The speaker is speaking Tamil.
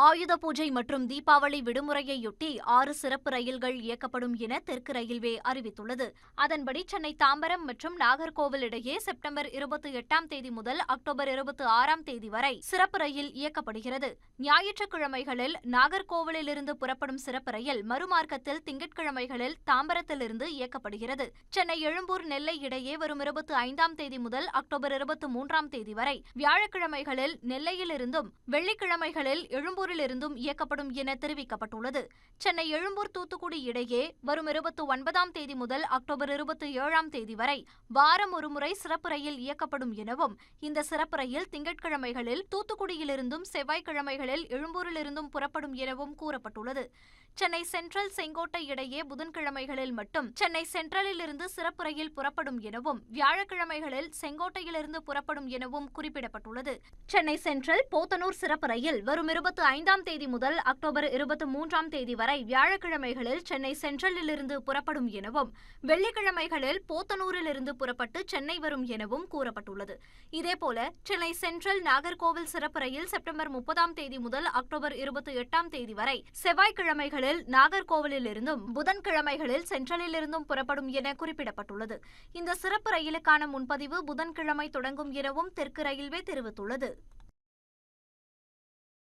ஆயுத பூஜை மற்றும் தீபாவளி விடுமுறையையொட்டி 6 சிறப்பு ரயில்கள் இயக்கப்படும் என தெற்கு ரயில்வே அறிவித்துள்ளது. அதன்படி சென்னை தாம்பரம் மற்றும் நாகர்கோவில் இடையே செப்டம்பர் 28ஆம் தேதி முதல் அக்டோபர் 26ஆம் தேதி வரை சிறப்பு ரயில் இயக்கப்படுகிறது. ஞாயிற்றுக்கிழமைகளில் நாகர்கோவிலிருந்து புறப்படும் சிறப்பு ரயில் மறுமார்க்கத்தில் திங்கட்கிழமைகளில் தாம்பரத்திலிருந்து இயக்கப்படுகிறது. சென்னை எழும்பூர் நெல்லை இடையே வரும் 25ஆம் தேதி முதல் அக்டோபர் 23ஆம் தேதி வரை வியாழக்கிழமைகளில் நெல்லையிலிருந்தும் வெள்ளிக்கிழமைகளில் எழும்பூரிலிருந்தும் இயக்கப்படும் என தெரிவிக்கப்பட்டுள்ளது. சென்னை எழும்பூர் தூத்துக்குடி இடையே வரும் 29ஆம் தேதி முதல் அக்டோபர் 27ஆம் தேதி வரை வாரம் ஒருமுறை சிறப்பு ரயில் இயக்கப்படும் எனவும், இந்த சிறப்பு ரயில் திங்கட்கிழமைகளில் தூத்துக்குடியிலிருந்தும் செவ்வாய்க்கிழமைகளில் எழும்பூரிலிருந்தும் புறப்படும் எனவும் கூறப்பட்டுள்ளது. சென்னை சென்ட்ரல் செங்கோட்டை இடையே புதன்கிழமைகளில் மட்டும் சென்னை சென்ட்ரலிலிருந்து சிறப்பு ரயில் புறப்படும் எனவும், வியாழக்கிழமைகளில் செங்கோட்டையிலிருந்து புறப்படும் எனவும் குறிப்பிடப்பட்டுள்ளது. சென்னை சென்ட்ரல் போத்தனூர் சிறப்பு ரயில் வரும் 25ஆம் தேதி முதல் அக்டோபர் 23ஆம் தேதி வரை வியாழக்கிழமைகளில் சென்னை சென்ட்ரலிலிருந்து புறப்படும் எனவும், வெள்ளிக்கிழமைகளில் போத்தனூரிலிருந்து புறப்பட்டு சென்னை வரும் எனவும் கூறப்பட்டுள்ளது. இதேபோல சென்னை சென்ட்ரல் நாகர்கோவில் சிறப்பு ரயில் செப்டம்பர் 30ஆம் தேதி முதல் அக்டோபர் 28ஆம் தேதி வரை செவ்வாய்க்கிழமைகளில் நாகர்கோவிலிருந்தும் புதன்கிழமைகளில் சென்ட்ரலிலிருந்தும் புறப்படும் என குறிப்பிடப்பட்டுள்ளது. இந்த சிறப்பு ரயிலுக்கான முன்பதிவு புதன்கிழமை தொடங்கும் எனவும் தெற்கு ரயில்வே தெரிவித்துள்ளது.